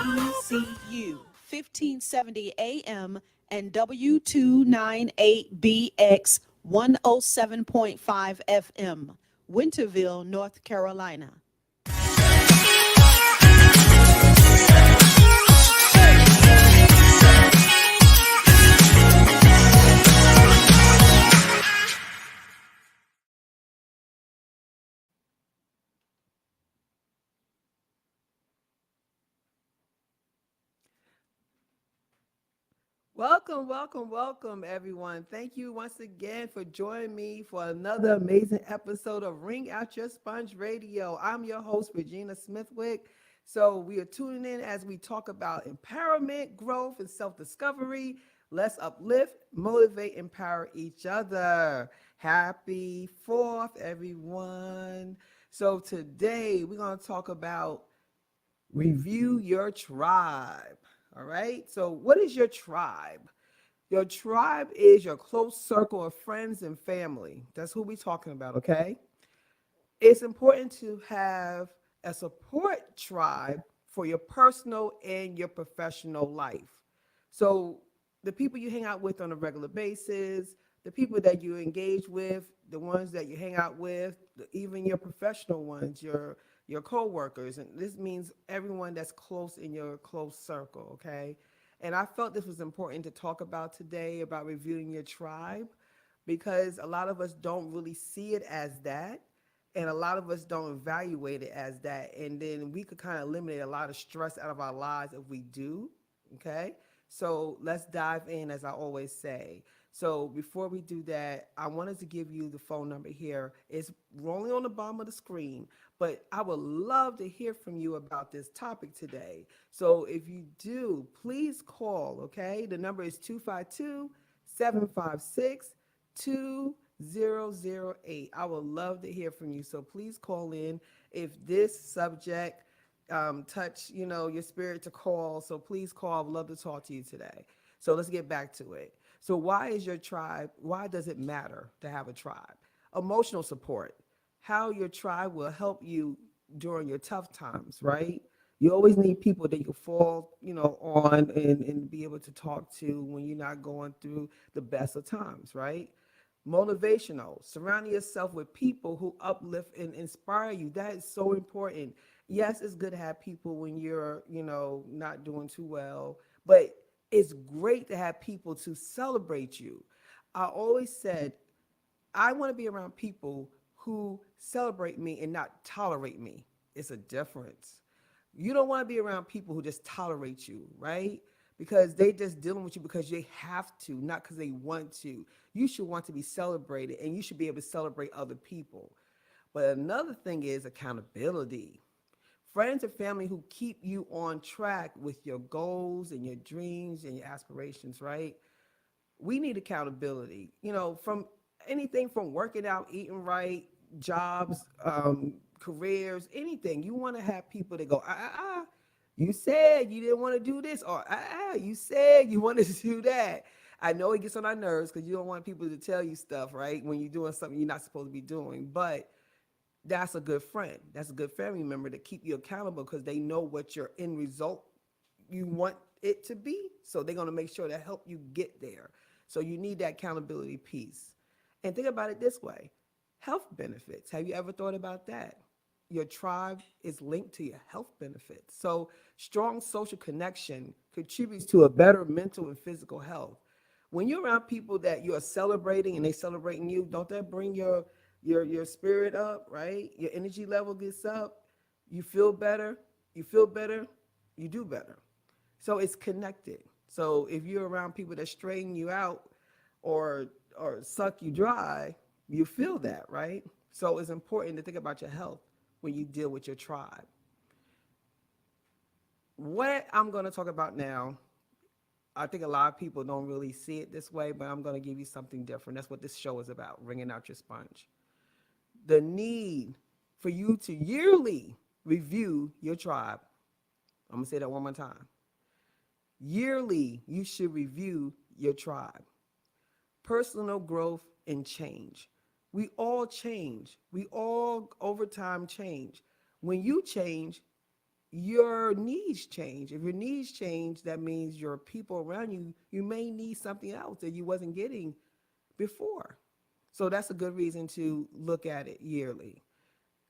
WECU 1570 AM and W298BX 107.5 FM, Winterville, North Carolina. Welcome, everyone. Thank you once again for joining me for another amazing episode of Ring Out Your Sponge Radio. I'm your host, Regina Smithwick. So we are tuning in as we talk about empowerment, growth, and self-discovery. Let's uplift, motivate, empower each other. Happy 4th, everyone. So today we're going to talk about review your tribe. All right. So what is your tribe? Your tribe is your close circle of friends and family. That's who we're talking about. Okay. It's important to have a support tribe for your personal and your professional life. So the people you hang out with on a regular basis, the people that you engage with, the ones that you hang out with, even your professional ones, your co-workers, and this means everyone that's close in your close circle, okay? And I felt this was important to talk about today, about reviewing your tribe, because a lot of us don't really see it as that, and a lot of us don't evaluate it as that, and then we could kind of eliminate a lot of stress out of our lives if we do, okay? So let's dive in, as I always say. So before we do that, I wanted to give you the phone number here. It's rolling on the bottom of the screen, but I would love to hear from you about this topic today. So if you do, please call, okay? The number is 252-756-2008. I would love to hear from you. So please call in if this subject touch, your spirit to call. So please call. I'd love to talk to you today. So let's get back to it. So why is your tribe, why does it matter to have a tribe? Emotional support, how your tribe will help you during your tough times, right? You always need people that you fall, on and be able to talk to when you're not going through the best of times, right? Motivational, surrounding yourself with people who uplift and inspire you. That is so important. Yes, it's good to have people when you're, not doing too well, but it's great to have people to celebrate you. I always said, I want to be around people who celebrate me and not tolerate me. It's a difference. You don't want to be around people who just tolerate you, right? Because they just dealing with you because they have to, not because they want to. You should want to be celebrated, and you should be able to celebrate other people. But another thing is accountability. Friends and family who keep you on track with your goals and your dreams and your aspirations, right? We need accountability, from anything from working out, eating right, jobs, careers, anything. You want to have people that go, you said you didn't want to do this, or you said you wanted to do that. I know it gets on our nerves because you don't want people to tell you stuff, right? When you're doing something you're not supposed to be doing. But that's a good friend. That's a good family member to keep you accountable because they know what your end result you want it to be. So they're going to make sure to help you get there. So you need that accountability piece. And think about it this way. Health benefits. Have you ever thought about that? Your tribe is linked to your health benefits. So strong social connection contributes to a better mental and physical health. When you're around people that you are celebrating and they celebrating you, don't that bring your spirit up, right? Your energy level gets up. You feel better. You do better. So it's connected. So if you're around people that straighten you out or suck you dry, you feel that, right? So it's important to think about your health when you deal with your tribe. What I'm going to talk about now I think a lot of people don't really see it this way, but I'm going to give you something different. That's what this show is about, wringing out your sponge. The need for you to yearly review your tribe. I'm going to say that one more time. Yearly, you should review your tribe. Personal growth and change. We all change. We all over time change. When you change, your needs change. If your needs change, that means your people around you, you may need something else that you wasn't getting before. So that's a good reason to look at it yearly.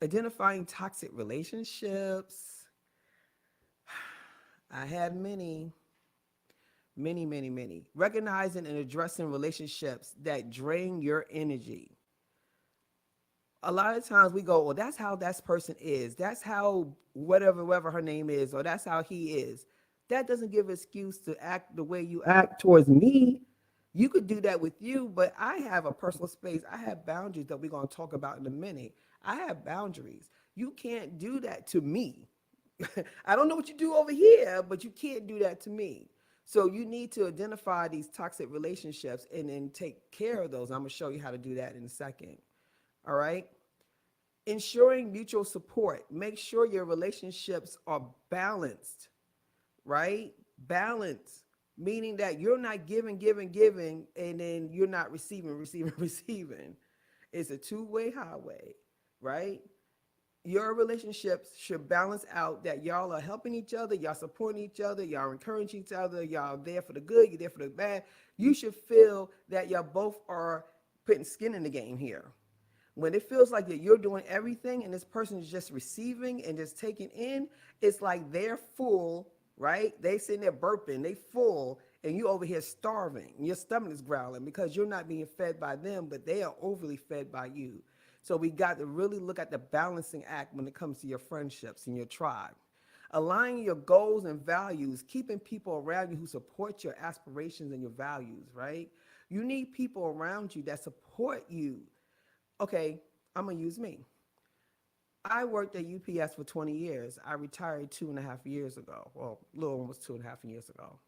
Identifying toxic relationships. I had many. Recognizing and addressing relationships that drain your energy. A lot of times we go, well, that's how that person is. That's how whatever her name is, or that's how he is. That doesn't give excuse to act the way you act towards me. You could do that with you, but I have a personal space. I have boundaries that we're going to talk about in a minute. I have boundaries. You can't do that to me. I don't know what you do over here, but you can't do that to me. So you need to identify these toxic relationships and then take care of those. I'm going to show you how to do that in a second. All right. Ensuring mutual support. Make sure your relationships are balanced, right? Balance, meaning that you're not giving, and then you're not receiving. It's a two-way highway, right? Your relationships should balance out that y'all are helping each other, y'all supporting each other, y'all encouraging each other, y'all there for the good, you're there for the bad. You should feel that y'all both are putting skin in the game here. When it feels like that you're doing everything and this person is just receiving and just taking in, it's like they're full, right? They sitting there burping, they full, and you over here starving. Your stomach is growling because you're not being fed by them, but they are overly fed by you. So we got to really look at the balancing act when it comes to your friendships and your tribe. Aligning your goals and values, keeping people around you who support your aspirations and your values, right? You need people around you that support you. Okay, I'm gonna use me. I worked at UPS for 20 years. I retired 2.5 years ago. Well, a little almost 2.5 years ago.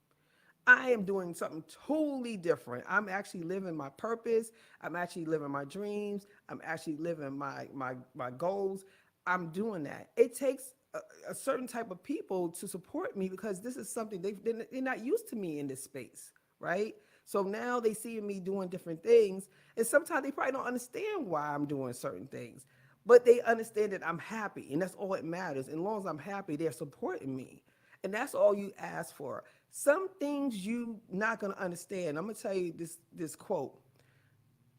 I am doing something totally different. I'm actually living my purpose. I'm actually living my dreams. I'm actually living my goals. I'm doing that. It takes a certain type of people to support me because this is something they're not used to me in this space, right? So now they see me doing different things, and sometimes they probably don't understand why I'm doing certain things, but they understand that I'm happy, and that's all that matters. And as long as I'm happy, they're supporting me, and that's all you ask for. Some things you not gonna understand. I'm gonna tell you this quote.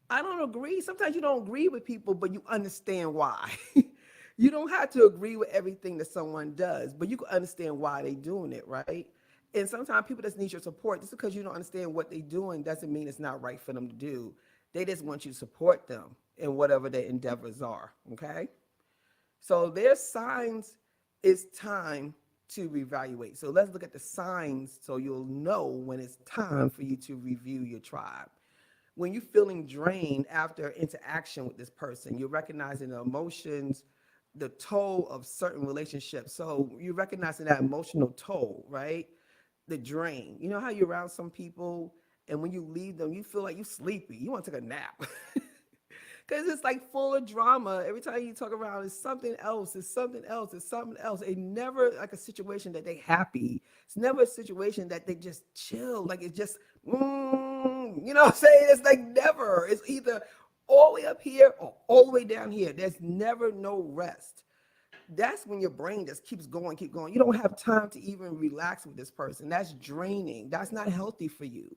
I don't agree. Sometimes you don't agree with people, but you understand why. You don't have to agree with everything that someone does, but you can understand why they're doing it, right? And sometimes people just need your support. Just because you don't understand what they're doing doesn't mean it's not right for them to do. They just want you to support them in whatever their endeavors are, okay? So there's signs it's time to reevaluate. So let's look at the signs so you'll know when it's time for you to review your tribe. When you're feeling drained after interaction with this person, you're recognizing the emotions, the toll of certain relationships. So you're recognizing that emotional toll, right? The drain. You know how you're around some people and when you leave them, you feel like you're sleepy. You want to take a nap. Because it's like full of drama. Every time you talk around, it's something else. It's something else. It's something else. It never like a situation that they happy. It's never a situation that they just chill. Like it's just, you know what I'm saying? It's like never. It's either all the way up here or all the way down here. There's never no rest. That's when your brain just keeps going, keep going. You don't have time to even relax with this person. That's draining. That's not healthy for you.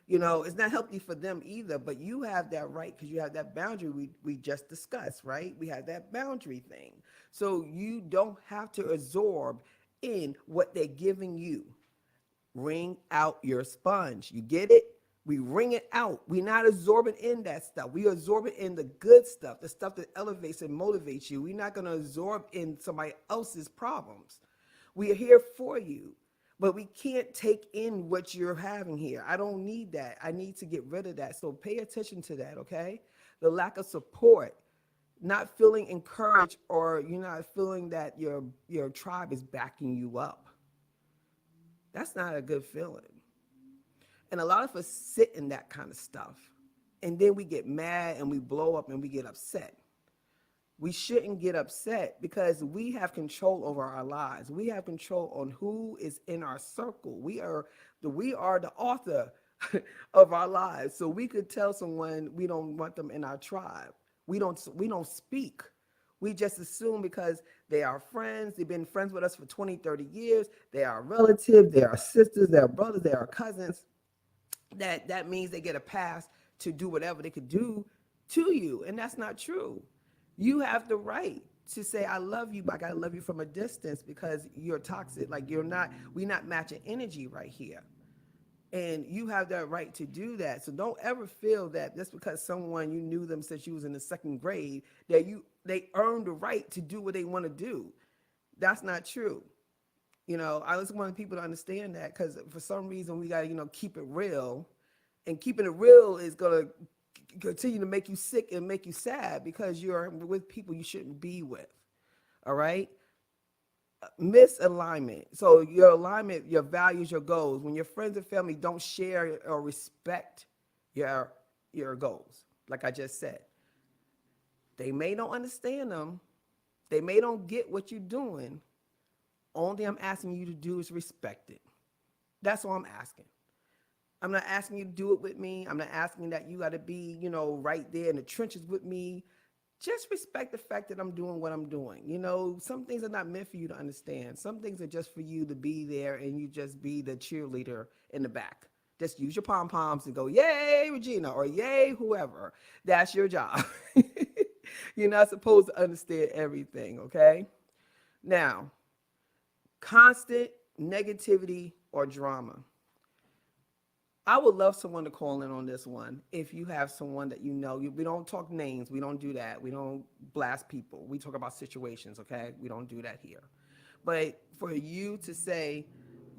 You know, it's not healthy for them either, but you have that right because you have that boundary we just discussed, right? We have that boundary thing. So you don't have to absorb in what they're giving you. Wring out your sponge. You get it? We wring it out. We're not absorbing in that stuff. We absorb it in the good stuff, the stuff that elevates and motivates you. We're not going to absorb in somebody else's problems. We are here for you, but we can't take in what you're having here. I don't need that. I need to get rid of that. So pay attention to that, okay? The lack of support, not feeling encouraged, or you're not feeling that your tribe is backing you up. That's not a good feeling. And a lot of us sit in that kind of stuff. And then we get mad and we blow up and we get upset. We shouldn't get upset because we have control over our lives. We have control on who is in our circle. We are the author of our lives. So we could tell someone we don't want them in our tribe. We don't speak. We just assume because they are friends, they've been friends with us for 20, 30 years, they are relatives, they are sisters, they are brothers, they are cousins, that means they get a pass to do whatever they could do to you. And that's not true. You have the right to say, I love you, but I gotta love you from a distance because you're toxic. Like we're not matching energy right here. And you have that right to do that. So don't ever feel that just because someone you knew them since you was in the second grade, that they earned the right to do what they want to do. That's not true. I just want people to understand that because for some reason we gotta, keep it real. And keeping it real is gonna continue to make you sick and make you sad because you're with people you shouldn't be with. All right? Misalignment. So your alignment, your values, your goals. When your friends and family don't share or respect your goals, like I just said, they may not understand them. They may don't get what you're doing. Only thing I'm asking you to do is respect it. That's all I'm asking. I'm not asking you to do it with me. I'm not asking that you got to be, right there in the trenches with me. Just respect the fact that I'm doing what I'm doing. Some things are not meant for you to understand. Some things are just for you to be there and you just be the cheerleader in the back. Just use your pom-poms and go, yay, Regina, or yay, whoever. That's your job. You're not supposed to understand everything, okay? Now, constant negativity or drama. I would love someone to call in on this one. If you have someone that we don't talk names. We don't do that. We don't blast people. We talk about situations, okay? We don't do that here. But for you to say,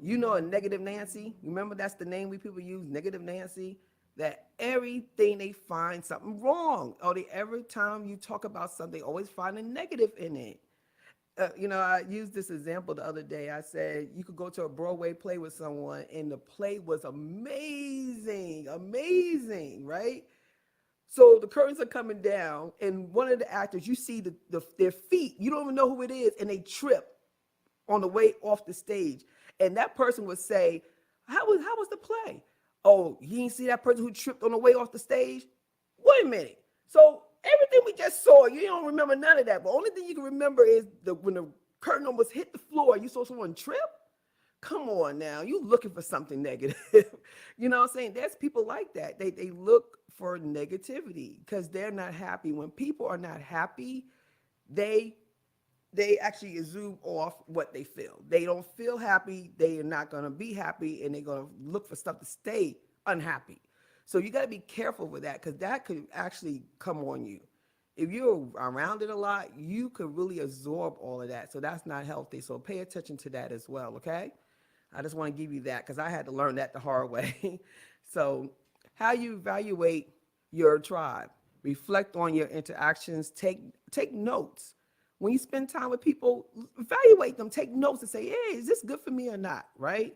a negative Nancy, remember that's the name we people use, negative Nancy, that everything they find something wrong. Or every time you talk about something, they always find a negative in it. I used this example the other day. I said you could go to a Broadway play with someone and the play was amazing, amazing, right? So the curtains are coming down and one of the actors, you see their feet, you don't even know who it is, and they trip on the way off the stage. And that person would say, how was the play? Oh, you didn't see that person who tripped on the way off the stage? Wait a minute. So everything we just saw, you don't remember none of that. But the only thing you can remember is when the curtain almost hit the floor, you saw someone trip. Come on now, you looking for something negative. You know what I'm saying? There's people like that. They look for negativity because they're not happy. When people are not happy, they actually zoom off what they feel. They don't feel happy. They are not going to be happy, and they're going to look for stuff to stay unhappy. So you got to be careful with that because that could actually come on you. If you're around it a lot, you could really absorb all of that. So that's not healthy. So pay attention to that as well, okay? I just want to give you that because I had to learn that the hard way. So how you evaluate your tribe, reflect on your interactions, take notes. When you spend time with people, evaluate them, take notes and say, hey, is this good for me or not, right?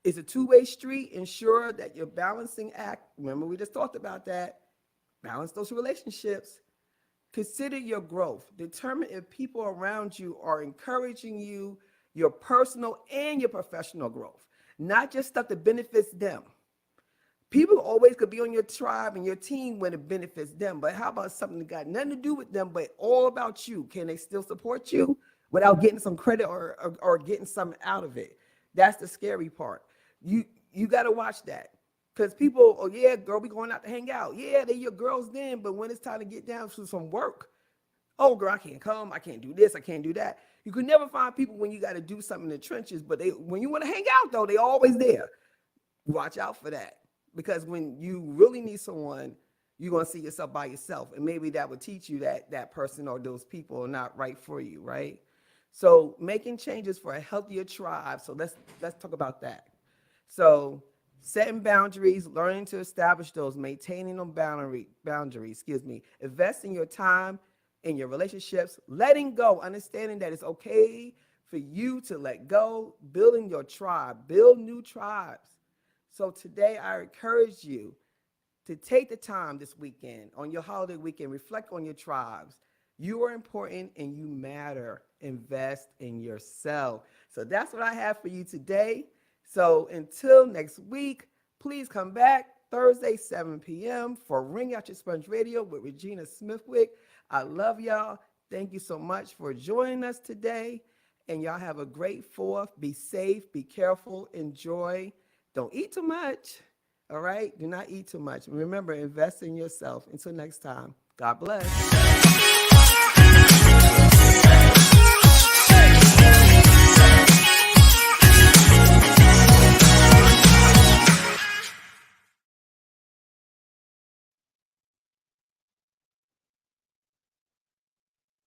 It's a two-way street. Ensure that your balancing act, remember we just talked about that, balance those relationships. Consider your growth. Determine if people around you are encouraging you, your personal and your professional growth, not just stuff that benefits them. People always could be on your tribe and your team when it benefits them, but how about something that got nothing to do with them, but all about you? Can they still support you without getting some credit or getting something out of it? That's the scary part. You got to watch that because people, oh yeah, girl, we going out to hang out. Yeah, they your girls then, but when it's time to get down to some work, oh girl, I can't come, I can't do this, I can't do that. You could never find people when you got to do something in the trenches, but when you want to hang out though, they always there. Watch out for that. Because when you really need someone, you're going to see yourself by yourself. And maybe that would teach you that that person or those people are not right for you, right? So making changes for a healthier tribe. So let's talk about that. So setting boundaries, learning to establish those, maintaining them boundaries, investing your time in your relationships, letting go, understanding that it's okay for you to let go, building your tribe, build new tribes. So today I encourage you to take the time this weekend, on your holiday weekend, reflect on your tribes. You are important and you matter. Invest in yourself. So that's what I have for you today. So until next week, please come back Thursday, 7 p.m. for Ring Out Your Sponge Radio with Regina Smithwick. I love y'all. Thank you so much for joining us today. And y'all have a great 4th. Be safe, be careful, enjoy. Don't eat too much. All right? Do not eat too much. Remember, invest in yourself. Until next time, God bless.